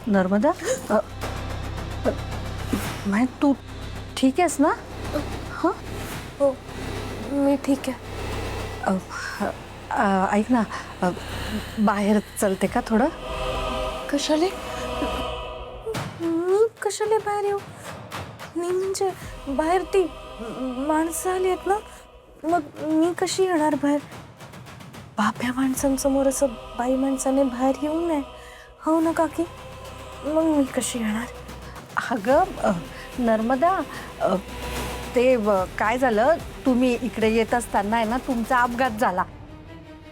नर्मदा मैं तू ठीक आहेस ना? हाँ हो, मी ठीक आहे. ऐक ना, बाहेर चलते का थोडं? कशाले? मी कशाले बाहेर येऊ? नाही म्हणजे बाहेर ती माणसं आली आहेत ना, मग मी कशी येणार बाहेर? बाप्या माणसांसमोर असं बाई माणसाने बाहेर येऊ नये, हो ना काकी? मग मी कशी येणार? अगं नर्मदा, ते काय झालं, तुम्ही इकडे येत असताना आहे ना तुमचा अपघात झाला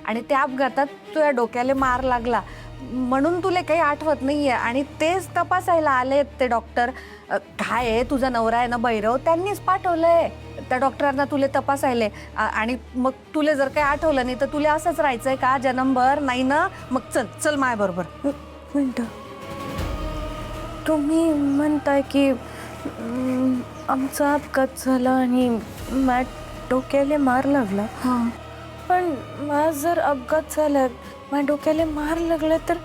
आणि त्या अपघातात तुझ्या डोक्याला मार लागला म्हणून तुला काही आठवत नाहीये आणि तेच तपासायला आले ते डॉक्टर. काय आहे, तुझा नवरा आहे ना भैरव, त्यांनीच पाठवलंय त्या डॉक्टरांना तुले तपासायले. आणि मग तुले जर काही आठवलं नाही तर तुला असंच राहायचंय का जन्मभर? नाही ना? मग चल चल माझ्या बरोबर. मिनटं, तुम्ही म्हणताय की आमचा अपघात झाला आणि मॅट डोक्याला मार लागला. हां, पण मला जर अपघात झाला, माझ्या डोक्याला मार लागला तर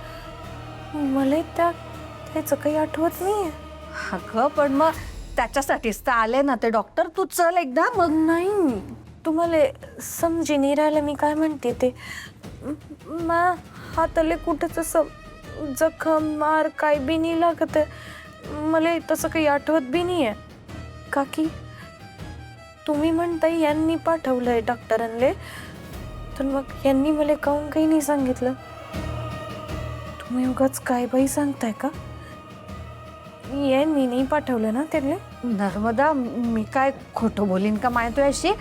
मला त्याचं काही आठवत नाहीये. अगं पण मग त्याच्यासाठीच तर आले ना ते डॉक्टर. तू चल एकदा. मग नाही, तुम्हाला समजी नाही राहिलं मी काय म्हणते ते. हाताले कुठंच असं जखम मार काय बी नाही लागत आहे. मला तसं काही आठवत बी नाही आहे. काकी, तुम्ही म्हणताय यांनी पाठवलंय डॉक्टरांले, तर मग यांनी मला काहून काही नाही सांगितलं? तुम्ही उगाच काय बाई सांगताय का? यांनी नाही पाठवलं ना त्यांनी? नर्मदा, मी काय खोटं बोलीन का माय तुझ्याशी?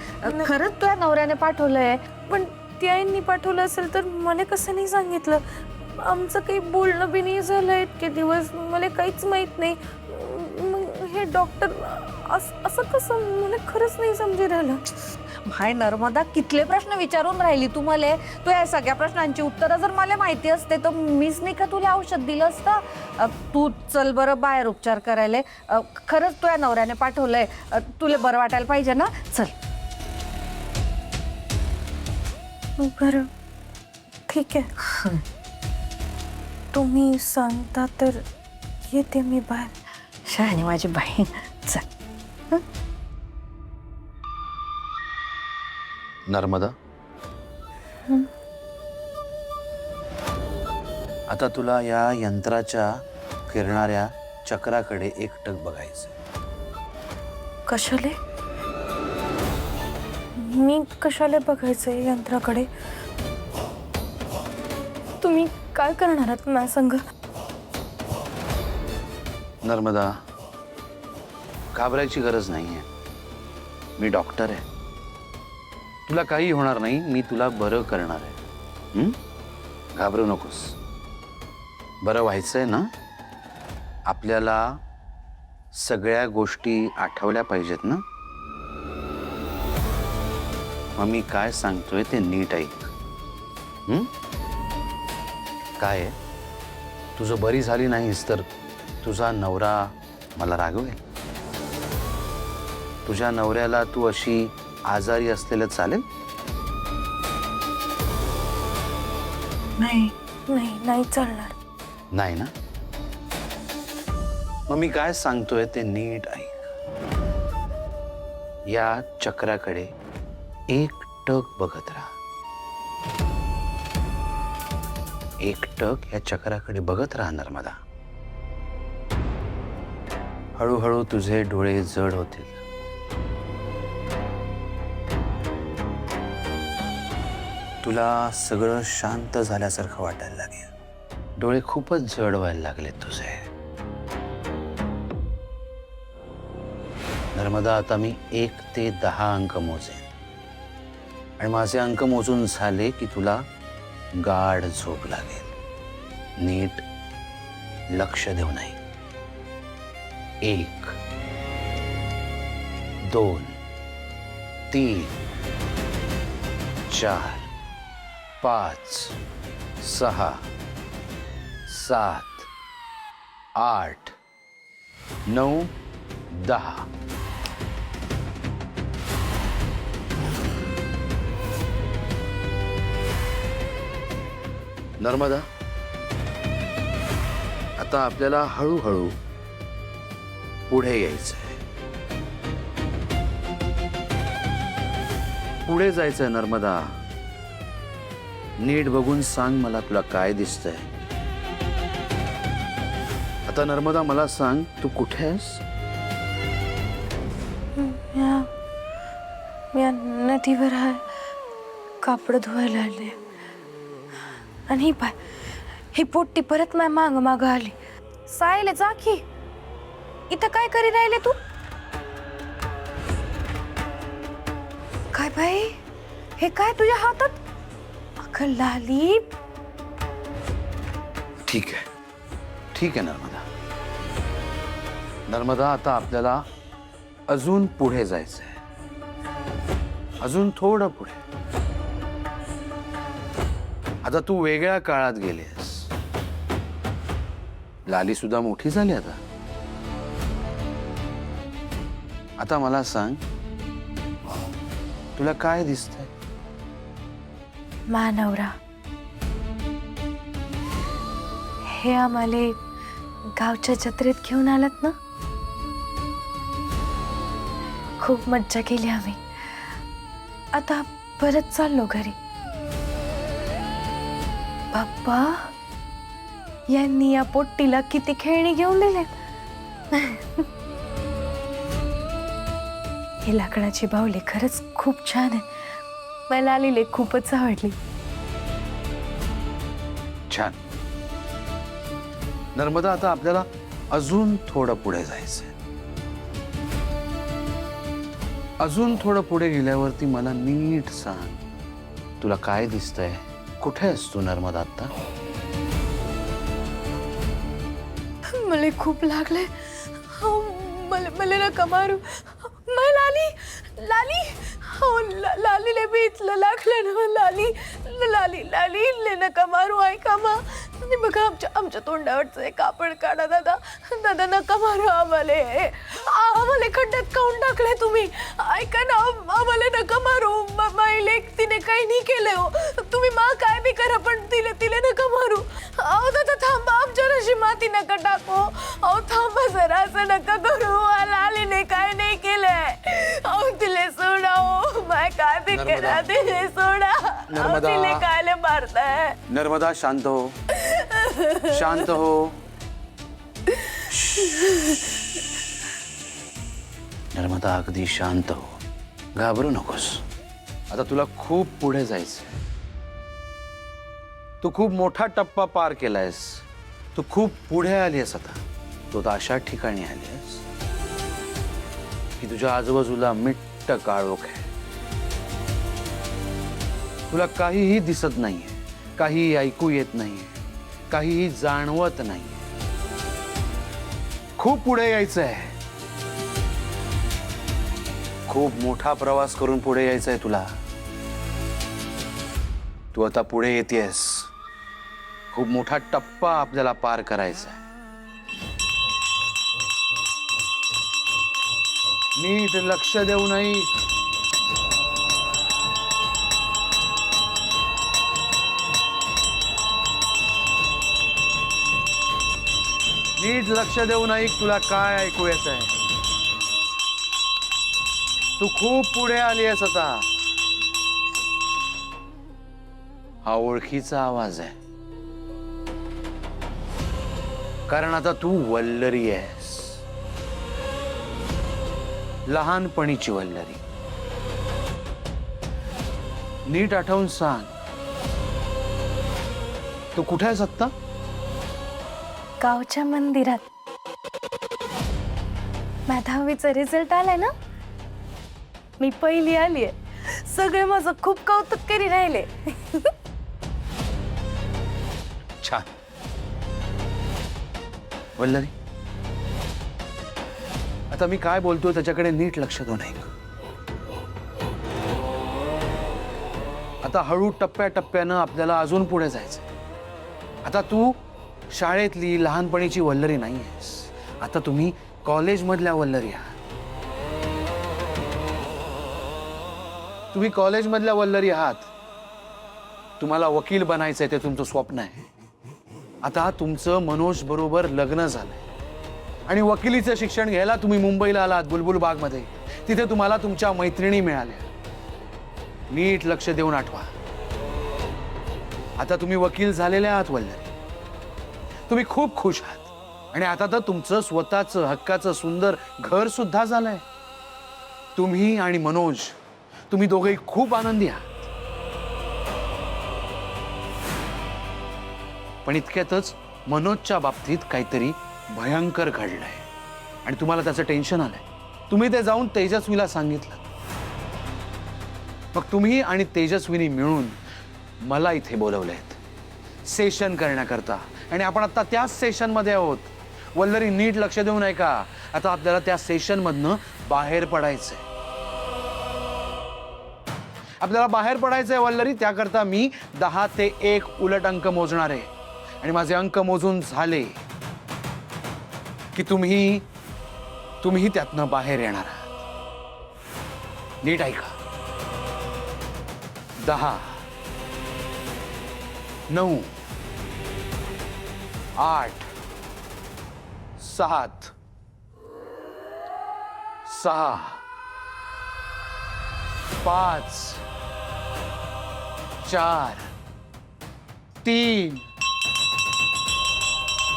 खरंच तुझ्या नवऱ्याने पाठवलंय. पण त्यांनी पाठवलं असेल तर मला कसं नाही सांगितलं? आमचं काही बोलणं बी नाही झालं इतके दिवस, मला काहीच माहीत नाही. मग हे डॉक्टर असं कसं? मला खरंच नाही समजू राहिलं. हाय नर्मदा, कितले प्रश्न विचारून राहिली तू मला. तू या सगळ्या प्रश्नांची उत्तरं जर मला माहिती असते तर मीच नाही का तुला औषध दिलं असतं? तू चल बरं बाहेर उपचार करायला. खरंच तुझ्या नवऱ्याने पाठवलंय. तुला बरं वाटायला पाहिजे ना? चल. बरं, ठीक आहे. तुम्ही सांगता तर येते मी बाहेर. शहाणी माझी बाई, चल. नर्मदा, आता तुला या यंत्राच्या फिरणाऱ्या चक्राकडे एकटक बघायचं. कशाले? मी कशाले बघायचं यंत्राकडे? तुम्ही काय करणार आहात माझ्या संग? नर्मदा, घाबरायची गरज नाहीये. मी डॉक्टर आहे. तुला काही होणार नाही. मी तुला बरं करणार आहे. घाबरू नकोस. बरं व्हायचंय ना? आपल्याला सगळ्या गोष्टी आठवल्या पाहिजेत ना? मग मी काय सांगतोय ते नीट ऐक. काय आहे, तुझं बरी झाली नाहीस तर तुझा नवरा मला रागवेल. तुझ्या नवऱ्याला तू अशी आजारी असलेलं चालेल? नाही नाही नाही चालणार. नाही ना? मग मी काय सांगतोय ते नीट ऐक. या चक्राकडे एकटक बघत राहा. एकटक या चक्राकडे बघत राहा नर्मदा. हळूहळू तुझे डोळे जड होतील. तुला सगळं शांत झाल्यासारखं वाटायला लागेल. डोळे खूपच जड व्हायला लागले तुझे. नर्मदा, आता मी 1 ते 10 अंक मोजेन आणि माझे अंक मोजून झाले की तुला गाढ झोप लागेल. नीट लक्ष देऊ नये. 1 2 3 4 5 6 7 8 9 10. नर्मदा, आता आपल्याला हळूहळू पुढे यायचंय. पुढे जायचंय नर्मदा. नीट बघून सांग मला तुला काय दिसतंय. आता नर्मदा मला सांग तू कुठे आहेस? मी नदीवर आहे, कापड धुवायला आले. आणि ही पाय, ही पोट्टी परत माझ्या माग माग आली. सायले जा की, इथं काय करी राहिले तू? काय बाई, हे काय तुझ्या हातात? अगं लाली. ठीक आहे, ठीक आहे नर्मदा. नर्मदा आता आपल्याला अजून पुढे जायचंय. अजून थोडं पुढे. आता तू वेगळ्या काळात गेलीस. लाली सुद्धा मोठी झाली आता. आता मला सांग तुला काय दिसतंय? मानवरा, हे आम्हाला गावच्या जत्रेत घेऊन आलात ना. खूप मज्जा केली आम्ही. आता परत चाललो घरी. बाप्पा, यांनी या पोट्टीला किती खेळणी घेऊन दिलेत. ही लाकडाची बाहुली खरंच खूप छान आहे. मला आलेली खूपच आवडली. छान. नर्मदा आता आपल्याला अजून थोडं पुढे जायचंय. अजून थोडं पुढे गेल्यावरती मला नीट सांग तुला काय दिसतंय. कुठे आहेस तू नर्मदा आता? मला खूप लागले. मला नका मारू. लाली लाली, हो लालीले बी इथलं लागलं ना. लाली लाली लाली ले नका मारू. ऐका मा, बघा आमच्या तोंडावरचं एक कापड काढा. दादा दादा नका मारू आम्हाला. आम्हाला खड्ड्यात काढून टाकले तुम्ही. ऐका ना, आम्हाला नका मारू. माईले तिने काही नाही केलंय हो. तुम्ही मा काय बी करा पण तिले नका मारू. अहो दादा थांबा, आमच्याशी माती नका टाकू. अहो थांबा जरा, असं नका करू. लालीने काय नाही केलंय. अहो तिले सोडा. हो माय काय बी करा, तिले सोडा. नर्मदा, तिले कायले मारताय? नर्मदा शांत हो, शांत हो. नर्मदा अगदी शांत हो, घाबरू नकोस. आता तुला खूप पुढे जायचंय. तू खूप मोठा टप्पा पार केलायस. तू खूप पुढे आलीस. आता तू तर अशा ठिकाणी आलीस की तुझ्या आजूबाजूला मिट्ट काळोख आहे. तुला काहीही दिसत नाहीये, काहीही ऐकू येत नाहीये, काहीही जाणवत नाहीये. खूप पुढे यायचंय. खूप मोठा प्रवास करून पुढे यायचंय तुला. तू आता पुढे येतेस. खूप मोठा टप्पा आपल्याला पार करायचा आहे. नीट लक्ष देऊ नाही. नीट लक्ष देऊ नाही. तुला काय ऐकू येत आहे? तू खूप पुढे आली आहेस आता. हा ओळखीचा आवाज आहे, कारण आता तू वल्लरी आहेस. लहानपणीची वल्लरी. नीट आठवून सांग, तू कुठे आहेस आत्ता? गावच्या मंदिरात. माझ्या 10वीचा रिझल्ट आलाय ना. मी पहिली आली आहे. सगळे माझं खूप कौतुक करी राहिले. छान. वल्लरी, आता मी काय बोलतोय त्याच्याकडे नीट लक्ष देऊ नये. आता हळू टप्प्याटप्प्यानं आपल्याला अजून पुढे जायचंय. आता तू शाळेतली लहानपणीची वल्लरी नाही आहेस. आता तुम्ही कॉलेजमधल्या वल्लरी आहात. तुम्ही कॉलेजमधल्या वल्लरी आहात. तुम्हाला वकील बनायचंय, ते तुमचं स्वप्न आहे. आता तुमचं मनोज बरोबर लग्न झालंय आणि वकिलीचं शिक्षण घ्यायला तुम्ही मुंबईला आलात बुलबुल बागमध्ये. तिथे तुम्हाला तुमच्या मैत्रिणी मिळाल्या. नीट लक्ष देऊन आठवा. आता तुम्ही वकील झालेले आहात वल्लरी. तुम्ही खूप खुश आहात आणि आता तर तुमचं स्वतःचं हक्काचं सुंदर घर सुद्धा झालंय. तुम्ही आणि मनोज, तुम्ही दोघेही खूप आनंदी आहात. पण इतक्यातच मनोजच्या बाबतीत काहीतरी भयंकर घडलंय आणि तुम्हाला त्याचं टेन्शन आलंय. तुम्ही ते जाऊन तेजस्वीला सांगितलं. मग तुम्ही आणि तेजस्वीनी मिळून मला इथे बोलवलेत सेशन करण्याकरता आणि आपण आता त्याच सेशनमध्ये आहोत. वल्लरी नीट लक्ष देऊन ऐका. आता आपल्याला त्या सेशनमधनं बाहेर पडायचंय. आपल्याला बाहेर पडायचंय वल्लरी. त्याकरता मी 10 ते 1 उलट अंक मोजणार आहे आणि माझे अंक मोजून झाले की तुम्ही त्यातनं बाहेर येणार आहात. नीट ऐका. 10, 9, 8, 7, 6, 5, 4, 3,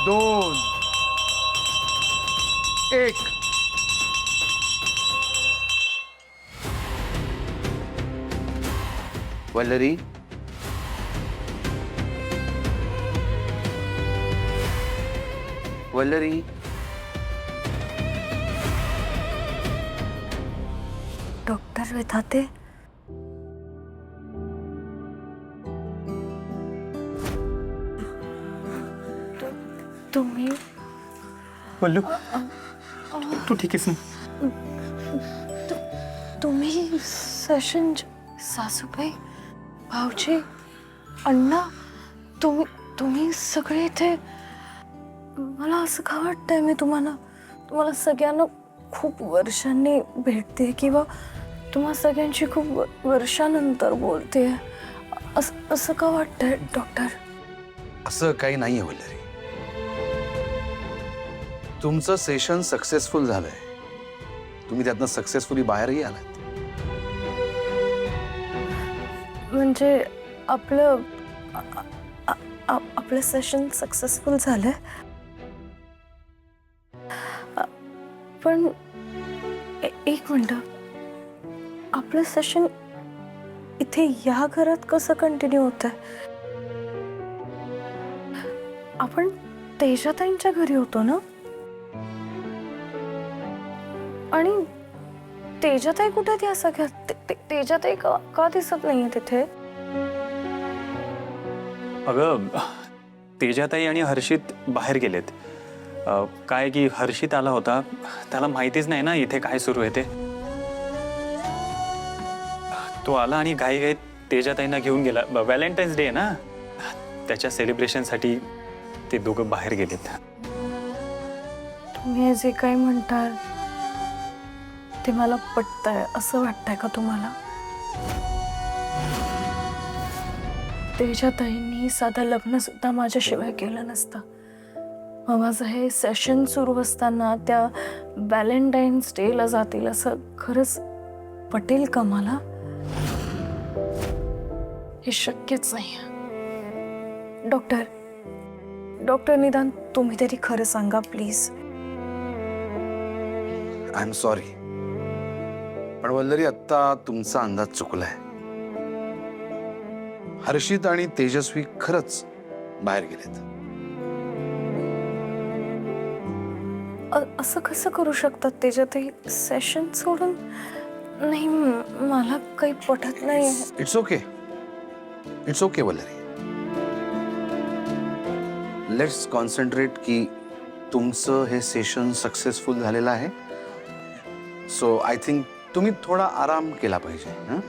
2, 1. वल्लरी, वल्लरी, डॉक्टर विधाते, तुम्ही वल्लू तू ठीक आहेस ना? तुम्ही सेशन सासूबाई, भाऊजी, अण्णा, तुम्ही सगळे इथे. मला असं का वाटतंय मी तुम्हाला सगळ्यांना खूप वर्षांनी भेटते किंवा तुम्हा सगळ्यांशी खूप वर्षानंतर बोलते. असं का वाटतंय डॉक्टर? असं काही नाहीये वल्लरी. तुमचं सेशन सक्सेसफुल झालंय. तुम्ही त्यातनं सक्सेसफुली बाहेरही आलात. म्हणजे आपलं सेशन सक्सेसफुल झालंय. पण एक मिनिट, आपलं सेशन इथे या घरात कसं कंटिन्यू होतंय? आपण तेजाताईंच्या घरी होतो ना? आणि तेजाताई कुठे आहेत या सगळ्यात? तेजाताई का दिसत नाहीये तिथे? अगं तेजाताई आणि हर्षित बाहेर गेलेत. काय की हर्षित आला होता, त्याला माहितीच नाही ना इथे काय सुरू आहे ते. तो आला आणि घाईघाईत तेजाताईंना घेऊन गेला. व्हॅलेंटाईन्स डे आहे ना, त्याच्या सेलिब्रेशनसाठी ते दोघं बाहेर गेलेत. तुम्ही जे काही म्हणताय ते मला पटतंय असं वाटतंय का तुम्हाला? तेजाताईंनी साधं लग्न सुद्धा माझ्याशिवाय केलं नसतं. मग माझं हे सेशन सुरू असताना त्या व्हॅलेंटाईन्स डेला जातील असं खरंच पटेल का मला? हे शक्यच नाही. डॉक्टर निदान तुम्ही तरी खरं सांगा प्लीज. आय एम सॉरी, पण वल्लरी आत्ता तुमचा अंदाज चुकलाय. हर्षित आणि तेजस्वी खरंच बाहेर गेलेत. असं कसं करू शकतात तेजाताई? सेशन सोडून? नाही, मला काही पटत नाही. It's okay, it's okay Vallari. Let's concentrate की तुमचं हे सेशन सक्सेसफुल झालेलं आहे. सो आय थिंक तुम्ही थोडा आराम केला पाहिजे. हं?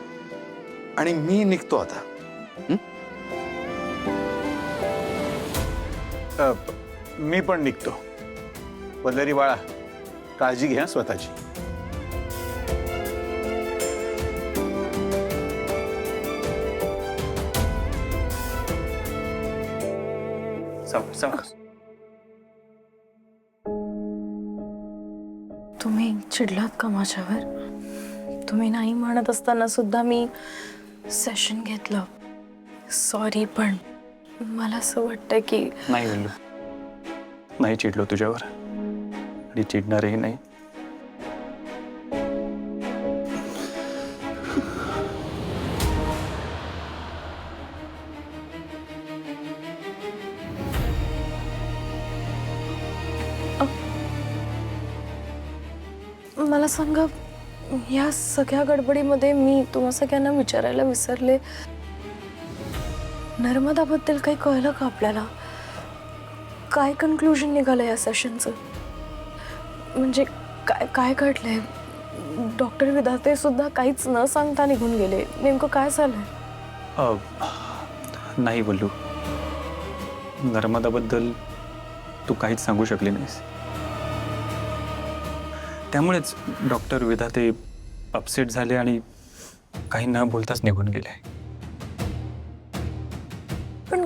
आणि मी निघतो आता. मी पण निघतो. वल्लरी बाळा, काळजी घ्या स्वतःची. सावकाश सावकाश. तुम्ही चिडलात का माझ्यावर? तुम्ही नाही म्हणत असताना सुद्धा मी सेशन घेतलं. सॉरी, पण मला असं वाटतं की नाही वल्लू, नाही चिडलो तुझ्यावर आणि चिडणारही नाही. मला सांगा, या सगळ्या गडबडीमध्ये मी तुम्हा सगळ्यांना विचारायला विसरले, नर्मदाबद्दल काही कळलं का आपल्याला? काय कन्क्लुजन निघालं या सेशनचं? म्हणजे काय काय घडलंय? डॉक्टर विधाते सुद्धा काहीच न सांगता निघून गेले. नेमकं काय झालंय? नाही वल्लू, नर्मदाबद्दल तू काहीच सांगू शकली नाहीस. त्यामुळेच डॉक्टर विधाते अपसेट झाले आणि काही न बोलताच निघून गेले. पण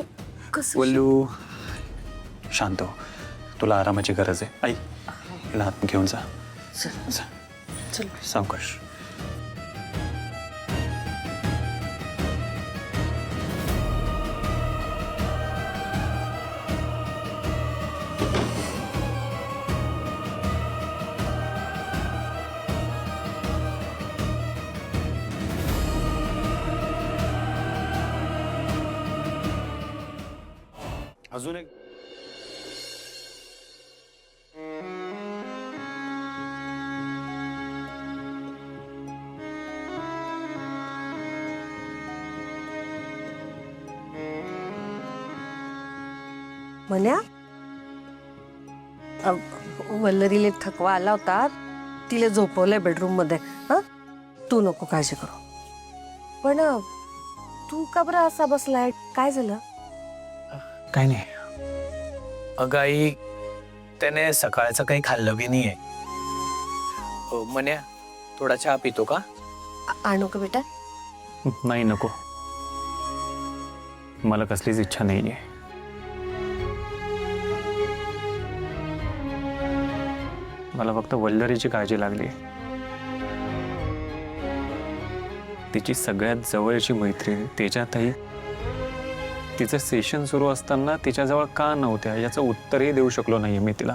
कसं? वल्लू शांत हो, तुला आरामाची गरज आहे. आई, हिला आत घेऊन जा. जा. सावकाश. अजून एक म्हण्या वल्लरीला थकवा आला होता, तिला झोपवलंय बेडरूम मध्ये. हा, तू नको काळजी करू. पण तू का बरं असा बसलाय? काय झालं? काय नाही. अगं आई, त्याने सकाळचं काही खाल्लं बी नाहीये. हो म्हण्या, थोडा चहा पितो का? आणू का बेटा? नाही, नको. मला कसलीच इच्छा नाहीये. मला फक्त वल्लरीची काळजी लागली. तिची सगळ्यात जवळची मैत्रीण तेजाताई तिचं सेशन सुरू असताना तिच्याजवळ का नव्हत्या याचं उत्तरही देऊ शकलो नाहीये मी तिला.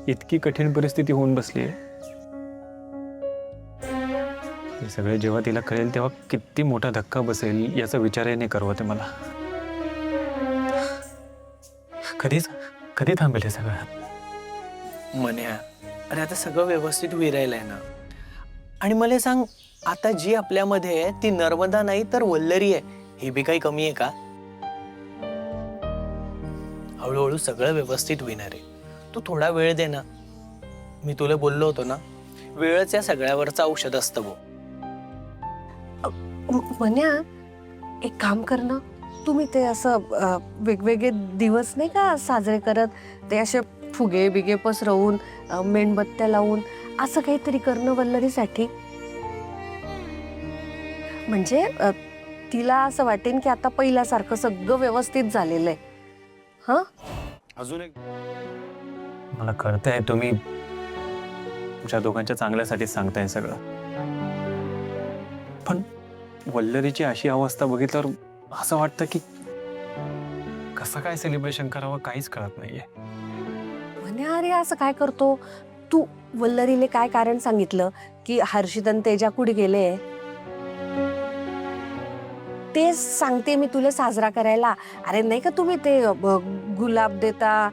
इतकी कठीण परिस्थिती होऊन बसली आहे. हे सगळे जेव्हा तिला कळेल तेव्हा किती मोठा धक्का बसेल याचा विचारही नाही करवत आहे मला. कधी थांबेल हे सगळं? म्हण्या, अरे आता सगळं व्यवस्थित विरायलंय ना. आणि मला सांग, आता जी आपल्यामध्ये आहे ती नर्मदा नाही तर वल्लरी आहे. हे बी काही कमी आहे का? हळूहळू सगळं व्यवस्थित होणार आहे. तू थोडा वेळ दे ना. मी तुला बोललो होतो ना, वेळच या सगळ्यावरचं औषध असतं बो. म्हण्या, एक काम कर ना, तुम्ही ते असं वेगवेगळे दिवस नाही का साजरे करत, ते असे फुगे बिगे पसरवून मेणबत्त्या लावून असं काहीतरी करणं वल्लरीसाठी. म्हणजे तिला असं वाटेन की आता पहिल्यासारखं सगळं व्यवस्थित झालेलं आहे. हा, अजून एक मला कळतंय तुम्ही तुमच्या दोघांच्या चांगल्यासाठी सांगताय सगळं, पण वल्लरीची अशी अवस्था बघितल्यावर असं वाटतं की कसं काय सेलिब्रेशन करावं काहीच कळत नाहीये. म्हणे अरे असं काय करतो तू? वल्लरीले काय कारण सांगितलं की हर्षित आणि तेजा कुठे गेले? ते सांगते मी तुला साजरा करायला. अरे नाही का तुम्ही ते गुलाब देता,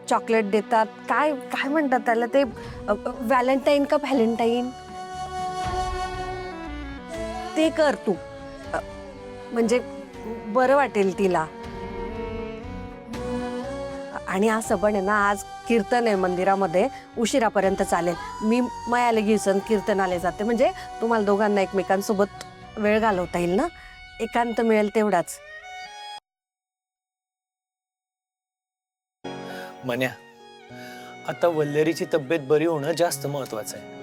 चॉकलेट देतात, काय काय म्हणतात त्याला, ते व्हॅलेंटाईन का व्हॅलेंटाईन, ते कर तू. म्हणजे बरं वाटेल तिला. आणि असं पण आहे ना, आज कीर्तन आहे मंदिरामध्ये, उशिरापर्यंत चालेल. मी मयाले घेसन कीर्तनाला जाते, म्हणजे तुम्हाला दोघांना एकमेकांसोबत वेळ घालवता येईल ना, एकांत मिळेल तेवढाच. म्हण्या, आता वल्लरीची तब्येत बरी होणं जास्त महत्वाचं आहे.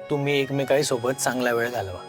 तुम्ही एकमेकांसोबत चांगला वेळ घालवा.